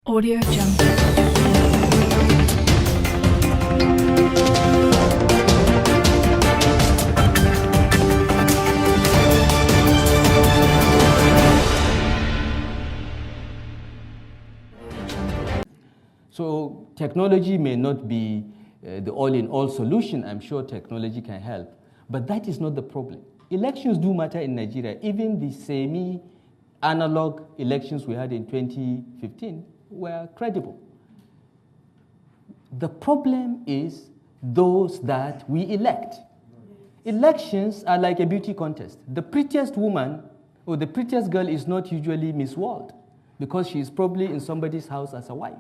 Audio Jungle. So technology may not be the all-in-all solution. I'm sure technology can help, but that is not the problem. Elections do matter in Nigeria. Even the semi-analog elections we had in 2015 were credible. The problem is those that we elect. Elections are like a beauty contest. The prettiest woman or the prettiest girl is not usually Miss World because she is probably in somebody's house as a wife.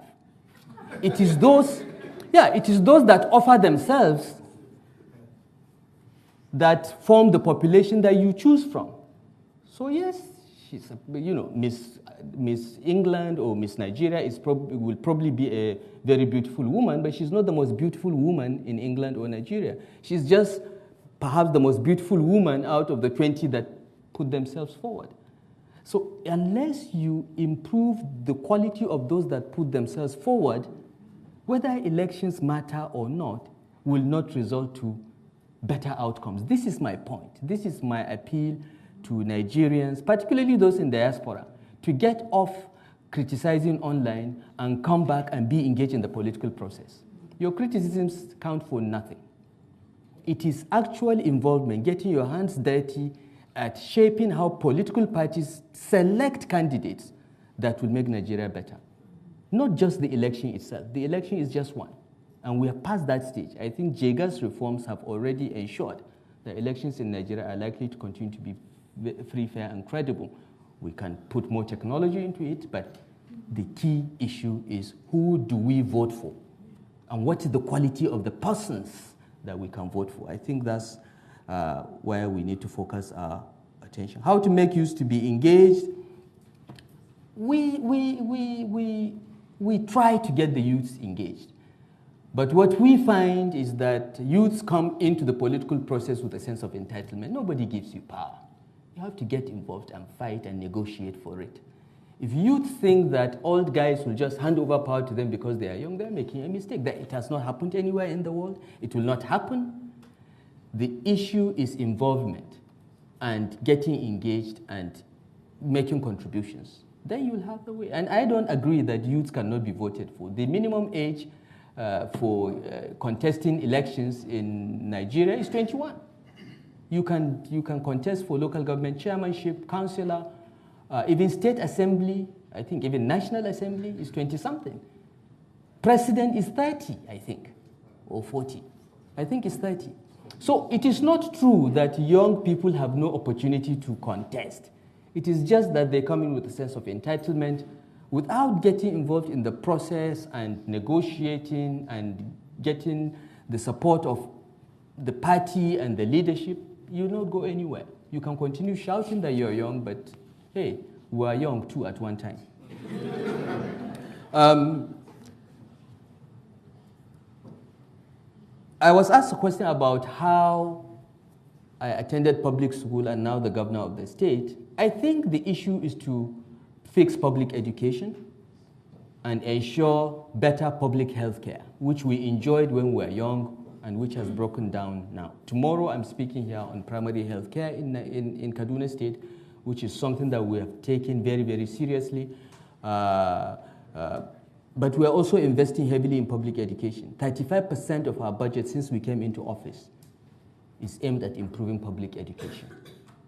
It is those that offer themselves that form the population that you choose from. So yes, she's Miss England or Miss Nigeria will probably be a very beautiful woman, but she's not the most beautiful woman in England or Nigeria. She's just perhaps the most beautiful woman out of the 20 that put themselves forward. So unless you improve the quality of those that put themselves forward, whether elections matter or not, will not result to better outcomes. This is my point. This is my appeal to Nigerians, particularly those in diaspora, to get off criticizing online and come back and be engaged in the political process. Your criticisms count for nothing. It is actual involvement, getting your hands dirty at shaping how political parties select candidates that will make Nigeria better. Not just the election itself. The election is just one. And we are past that stage. I think Jega's reforms have already ensured that elections in Nigeria are likely to continue to be free, fair, and credible. We can put more technology into it, but the key issue is who do we vote for? And what is the quality of the persons that we can vote for? I think that's where we need to focus our attention. How to make youth to be engaged? We try to get the youths engaged. But what we find is that youths come into the political process with a sense of entitlement. Nobody gives you power. You have to get involved and fight and negotiate for it. If youth think that old guys will just hand over power to them because they are young, they're making a mistake. That it has not happened anywhere in the world. It will not happen. The issue is involvement and getting engaged and making contributions. Then you'll have the way. And I don't agree that youths cannot be voted for. The minimum age for contesting elections in Nigeria is 21. You can contest for local government chairmanship, councillor, even state assembly. I think even national assembly is 20-something. President is 30, I think, or 40. I think it's 30. So it is not true that young people have no opportunity to contest. It is just that they come in with a sense of entitlement without getting involved in the process and negotiating and getting the support of the party and the leadership. You will not go anywhere. You can continue shouting that you're young, but hey, we were young too at one time. I was asked a question about how I attended public school and now the governor of the state. I think the issue is to fix public education and ensure better public health care, which we enjoyed when we were young and which has broken down now. Tomorrow I'm speaking here on primary health care in Kaduna State, which is something that we have taken very, very seriously. But we are also investing heavily in public education. 35% of our budget since we came into office is aimed at improving public education.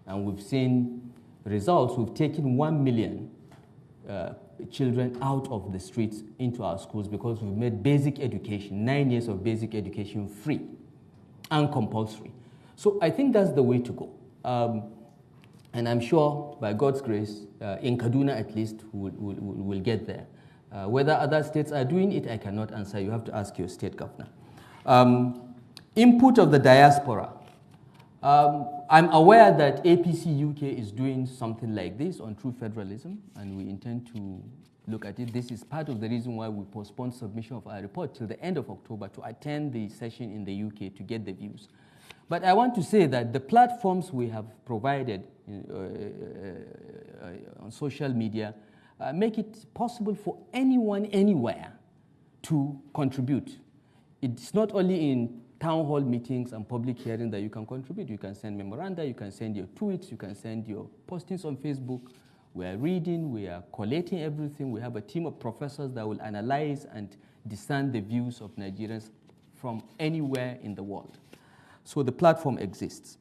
And we've seen results. We've taken 1 million children out of the streets into our schools because we've made basic education, 9 years of basic education, free and compulsory. So I think that's the way to go. And I'm sure, by God's grace, in Kaduna at least, we'll get there. Whether other states are doing it, I cannot answer. You have to ask your state governor. Input of the diaspora. I'm aware that APC UK is doing something like this on true federalism, and we intend to look at it. This is part of the reason why we postponed submission of our report till the end of October to attend the session in the UK to get the views. But I want to say that the platforms we have provided on social media make it possible for anyone, anywhere, to contribute. It's not only in town hall meetings and public hearings that you can contribute. You can send memoranda, you can send your tweets, you can send your postings on Facebook. We are reading, we are collating everything. We have a team of professors that will analyze and discern the views of Nigerians from anywhere in the world. So the platform exists.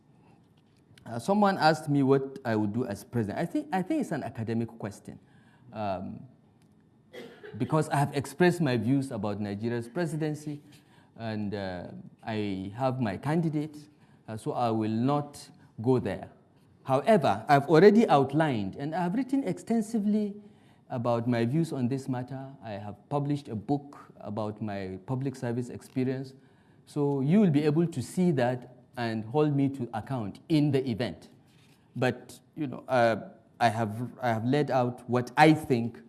Someone asked me what I would do as president. I think it's an academic question. Because I have expressed my views about Nigeria's presidency, and I have my candidate, so I will not go there. However, I've already outlined, and I've written extensively about my views on this matter. I have published a book about my public service experience, so you will be able to see that and hold me to account in the event. But you know, I have laid out what I think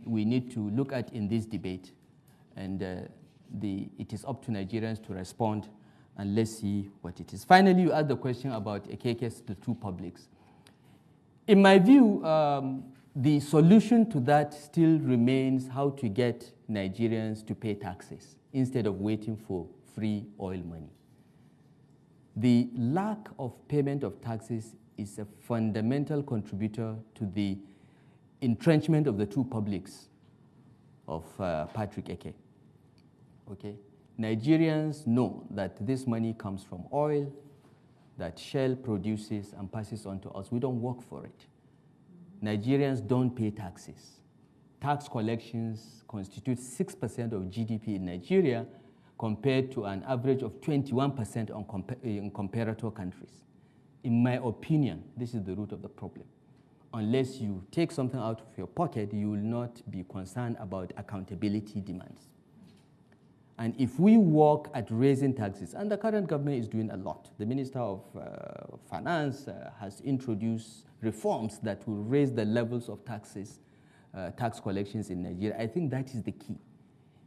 we need to look at in this debate, and it is up to Nigerians to respond, and let's see what it is. Finally, you asked the question about Ekeke's the two publics. In my view, the solution to that still remains how to get Nigerians to pay taxes instead of waiting for free oil money. The lack of payment of taxes is a fundamental contributor to the entrenchment of the two publics of Patrick Eke. Okay? Nigerians know that this money comes from oil that Shell produces and passes on to us. We don't work for it. Nigerians don't pay taxes. Tax collections constitute 6% of GDP in Nigeria compared to an average of 21% in comparator countries. In my opinion, this is the root of the problem. Unless you take something out of your pocket, you will not be concerned about accountability demands. And if we work at raising taxes, and the current government is doing a lot, the Minister of Finance has introduced reforms that will raise the levels of taxes, tax collections in Nigeria. I think that is the key.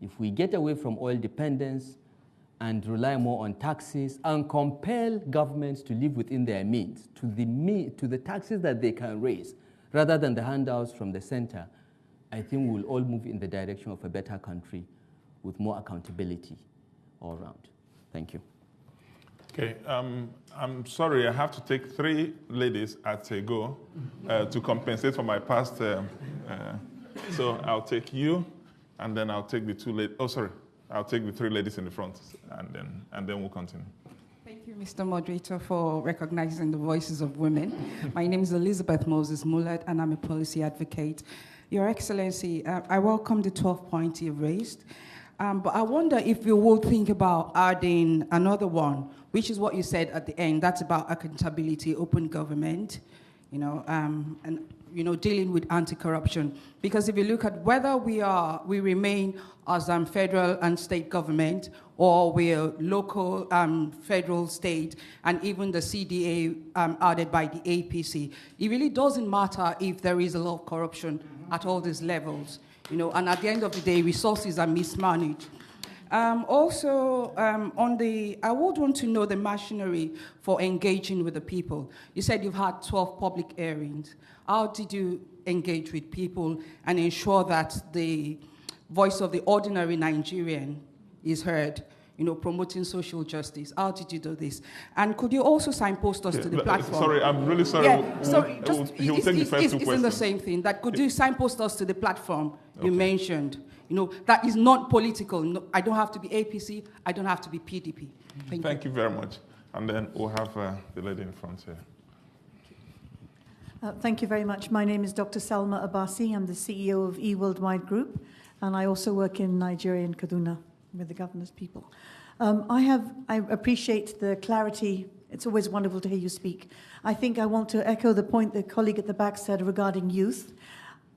If we get away from oil dependence and rely more on taxes and compel governments to live within their means, to the taxes that they can raise, rather than the handouts from the center, I think we'll all move in the direction of a better country with more accountability all around. Thank you. Okay, I'm sorry, I have to take 3 ladies at a go to compensate for my past. So I'll take you, and then I'll take the 2 ladies. Oh, sorry, I'll take the 3 ladies in the front, and then we'll continue. Thank you, Mr. Moderator, for recognizing the voices of women. My name is Elizabeth Moses Mullard, and I'm a policy advocate. Your Excellency, I welcome the 12 points you've raised. But I wonder if you will think about adding another one, which is what you said at the end. That's about accountability, open government, and dealing with anti-corruption. Because if you look at whether we remain as federal and state government, or we're local, federal, state, and even the CDA added by the APC, it really doesn't matter if there is a lot of corruption at all these levels. And at the end of the day, resources are mismanaged. I would want to know the machinery for engaging with the people. You said you've had 12 public hearings. How did you engage with people and ensure that the voice of the ordinary Nigerian is heard? Promoting social justice. How did you do this? And could you also signpost us to the platform? Sorry, I'm really sorry. Yeah, sorry. He will take the first 2 questions. It's the same thing. That could you signpost us to the platform you mentioned? That is not political. No, I don't have to be APC. I don't have to be PDP. Thank you very much. And then we'll have the lady in front here. Thank you very much. My name is Dr. Salma Abbasi. I'm the CEO of E-Worldwide Group, and I also work in Nigeria and Kaduna with the governor's people. I appreciate the clarity. It's always wonderful to hear you speak. I think I want to echo the point the colleague at the back said regarding youth.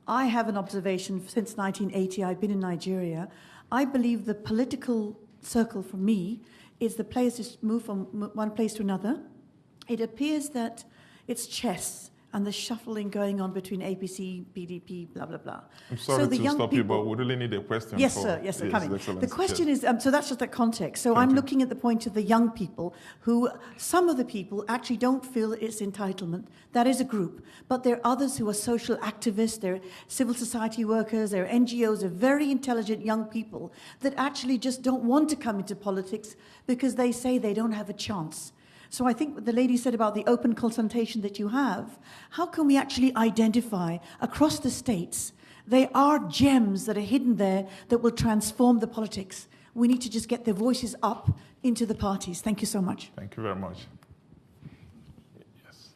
I have an observation since 1980. I've been in Nigeria. I believe the political circle for me is the place to move from one place to another. It appears that it's chess, and the shuffling going on between APC, PDP, blah, blah, blah. I'm sorry the to young stop you, but we really need a question. Yes, for sir. Yes, sir. His Coming. Excellency. The question Yes. is, so that's just the context. So Thank I'm you. looking at the point of the young people who, some of the people actually don't feel it's entitlement. That is a group. But there are others who are social activists, they're civil society workers, they're NGOs, they're very intelligent young people that actually just don't want to come into politics because they say they don't have a chance. So I think what the lady said about the open consultation that you have, how can we actually identify across the states? They are gems that are hidden there that will transform the politics. We need to just get their voices up into the parties. Thank you so much. Thank you very much. Yes.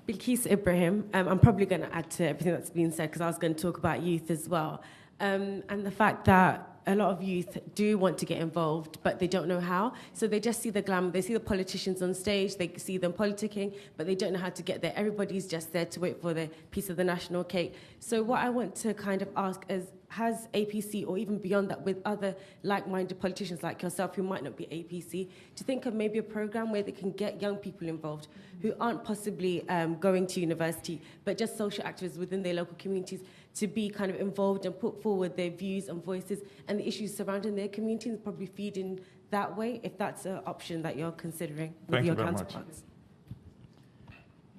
Bilkis Ibrahim, I'm probably going to add to everything that's been said because I was going to talk about youth as well. And the fact that a lot of youth do want to get involved, but they don't know how. So they just see the glamour, they see the politicians on stage, they see them politicking, but they don't know how to get there. Everybody's just there to wait for the piece of the national cake. So what I want to kind of ask is, has APC, or even beyond that, with other like-minded politicians like yourself who might not be APC, to think of maybe a program where they can get young people involved who aren't possibly going to university, but just social activists within their local communities, to be kind of involved and put forward their views and voices and the issues surrounding their communities, and probably feed in that way, if that's an option that you're considering with your counterparts.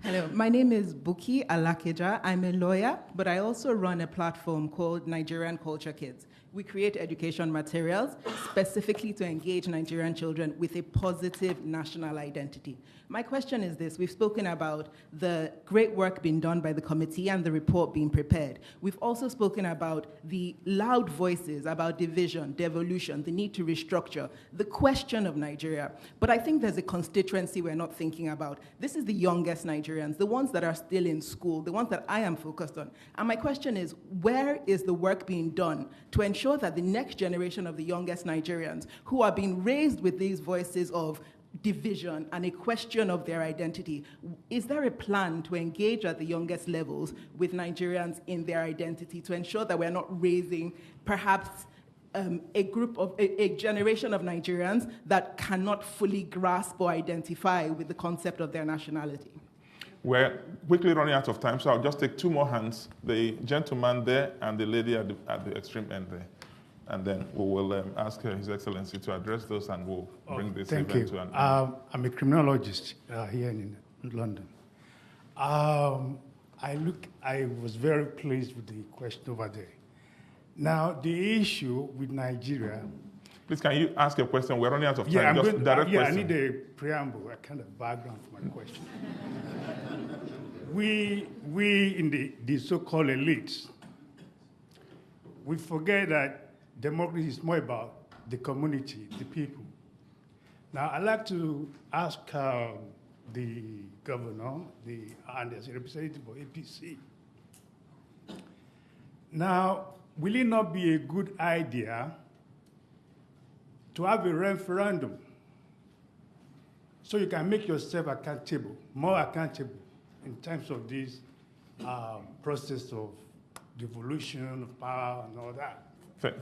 Hello, my name is Buki Alakeja. I'm a lawyer, but I also run a platform called Nigerian Culture Kids. We create education materials specifically to engage Nigerian children with a positive national identity. My question is this: we've spoken about the great work being done by the committee and the report being prepared. We've also spoken about the loud voices about division, devolution, the need to restructure, the question of Nigeria. But I think there's a constituency we're not thinking about. This is the youngest Nigerians, the ones that are still in school, the ones that I am focused on. And my question is, where is the work being done to ensure that the next generation of the youngest Nigerians, who are being raised with these voices of division and a question of their identity, is there a plan to engage at the youngest levels with Nigerians in their identity to ensure that we're not raising perhaps a generation of Nigerians that cannot fully grasp or identify with the concept of their nationality? We're quickly running out of time, so I'll just take two more hands, the gentleman there and the lady at the extreme end there. And then we will ask His Excellency to address those, and we'll bring this event to an end. I'm a criminologist here in London. I was very pleased with the question over there. Now, the issue with Nigeria... Please, can you ask a question? We're running out of time. Yeah, question. I need a preamble, a kind of background for my question. We in the so-called elites, we forget that democracy is more about the community, the people. Now, I'd like to ask the governor and as a representative of APC. Now, will it not be a good idea to have a referendum so you can make yourself accountable, more accountable in terms of this process of devolution of power and all that?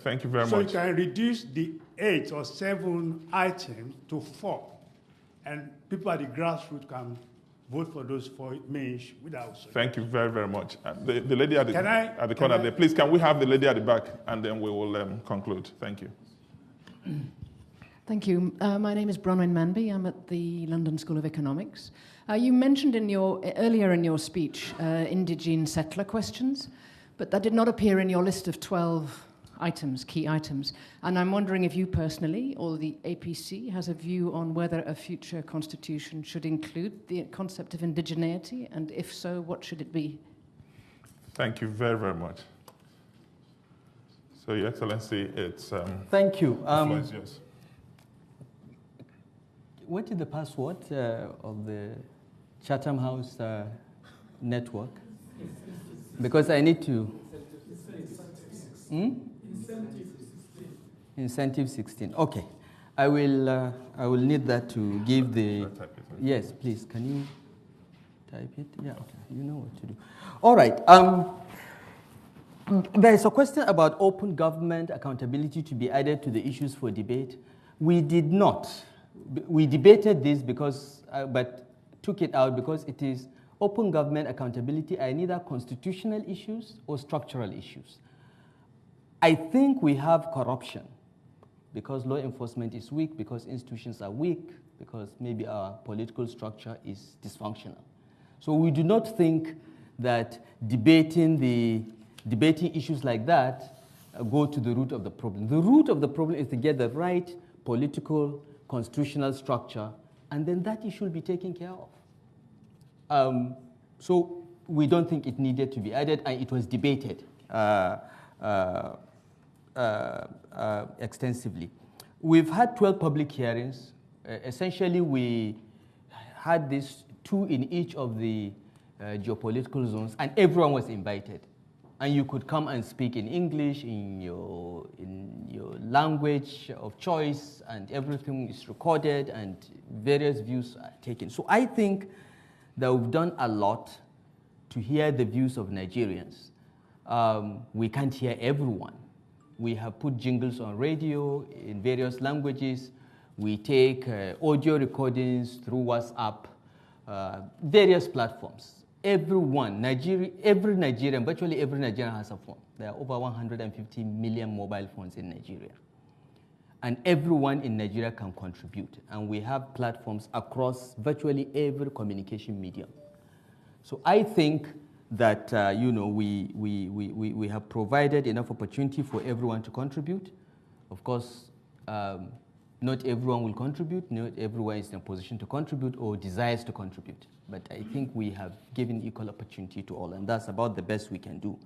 Thank you very much. So you can reduce the 8 or 7 items to 4, and people at the grassroots can vote for those 4 main issues without. Thank you very, very much. The lady at the corner there, please, can we have the lady at the back, and then we will conclude. Thank you. Thank you. My name is Bronwyn Manby. I'm at the London School of Economics. You mentioned earlier in your speech indigene settler questions, but that did not appear in your list of 12 items, key items. And I'm wondering if you personally, or the APC, has a view on whether a future constitution should include the concept of indigeneity, and if so, what should it be? Thank you very, very much. So, Your Excellency, it's... Thank you. The floor is yours. What is the password of the Chatham House network? Because I need to... Incentive 16. Okay. I will need that to give the... Yes, please. Can you type it? Yeah, okay. You know what to do. All right. There is a question about open government accountability to be added to the issues for debate. We did not. We debated this because, but took it out because it is open government accountability are neither constitutional issues or structural issues. I think we have corruption because law enforcement is weak, because institutions are weak, because maybe our political structure is dysfunctional. So we do not think that debating issues like that go to the root of the problem. The root of the problem is to get the right political, constitutional structure, and then that issue will be taken care of. So we don't think it needed to be added, and it was debated extensively. We've had 12 public hearings. Essentially, we had these 2 in each of the geopolitical zones, and everyone was invited. And you could come and speak in English, in your language of choice, and everything is recorded, and various views are taken. So I think that we've done a lot to hear the views of Nigerians. We can't hear everyone. We have put jingles on radio in various languages. We take audio recordings through WhatsApp, various platforms. Everyone, every Nigerian, virtually every Nigerian has a phone. There are over 150 million mobile phones in Nigeria. And everyone in Nigeria can contribute. And we have platforms across virtually every communication medium. So I think that we have provided enough opportunity for everyone to contribute. Of course, not everyone will contribute. Not everyone is in a position to contribute or desires to contribute. But I think we have given equal opportunity to all, and that's about the best we can do.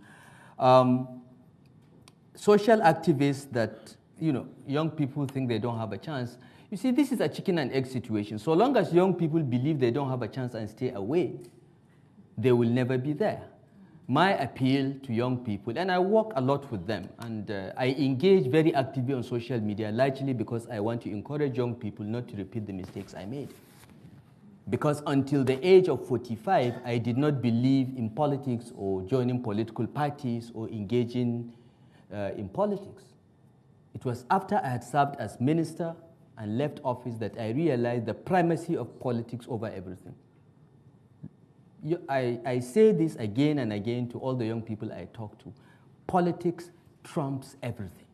Social activists that, young people think they don't have a chance. You see, this is a chicken and egg situation. So long as young people believe they don't have a chance and stay away, they will never be there. My appeal to young people, and I work a lot with them, and I engage very actively on social media, largely because I want to encourage young people not to repeat the mistakes I made. Because until the age of 45, I did not believe in politics or joining political parties or engaging in politics. It was after I had served as minister and left office that I realized the primacy of politics over everything. I say this again and again to all the young people I talk to. Politics trumps everything.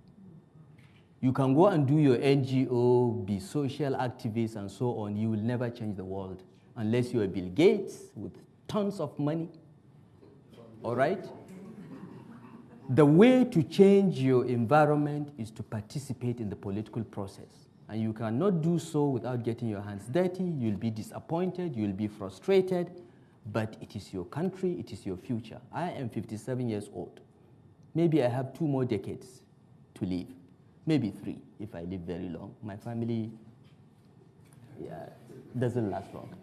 You can go and do your NGO, be social activists and so on. You will never change the world unless you are Bill Gates with tons of money. All right? The way to change your environment is to participate in the political process. And you cannot do so without getting your hands dirty. You'll be disappointed. You'll be frustrated. But it is your country. It is your future. I am 57 years old. Maybe I have 2 more decades to live. Maybe 3 if I live very long. My family doesn't last long.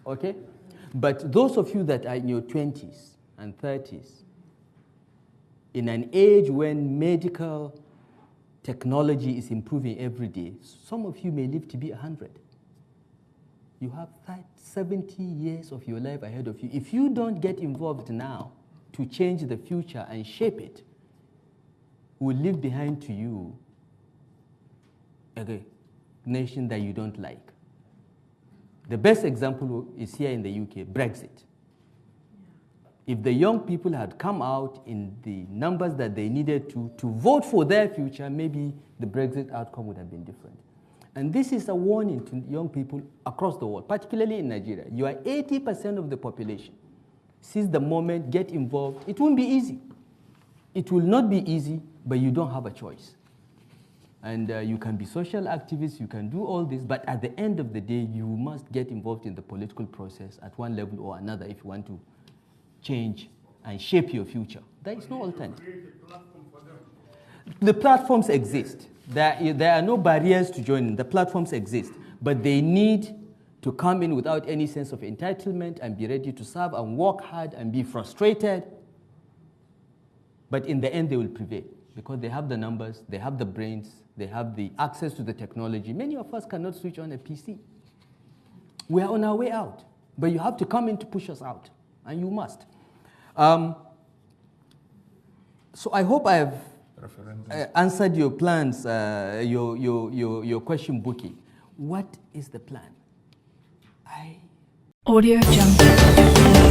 Okay? But those of you that are in your 20s and 30s, in an age when medical technology is improving every day, some of you may live to be 100. You have 70 years of your life ahead of you. If you don't get involved now to change the future and shape it, will leave behind to you a nation that you don't like. The best example is here in the UK, Brexit. If the young people had come out in the numbers that they needed to vote for their future, maybe the Brexit outcome would have been different. And this is a warning to young people across the world, particularly in Nigeria. You are 80% of the population. Seize the moment, get involved. It won't be easy. It will not be easy, but you don't have a choice. And you can be social activists, you can do all this, but at the end of the day, you must get involved in the political process at one level or another if you want to change and shape your future. There is no alternative. The platforms exist. There are no barriers to joining. The platforms exist, but they need to come in without any sense of entitlement and be ready to serve and work hard and be frustrated. But in the end, they will prevail because they have the numbers, they have the brains, they have the access to the technology. Many of us cannot switch on a PC. We are on our way out, but you have to come in to push us out, and you must. So I hope I have answered your plans, your question booking. What is the plan? Audio Jungle.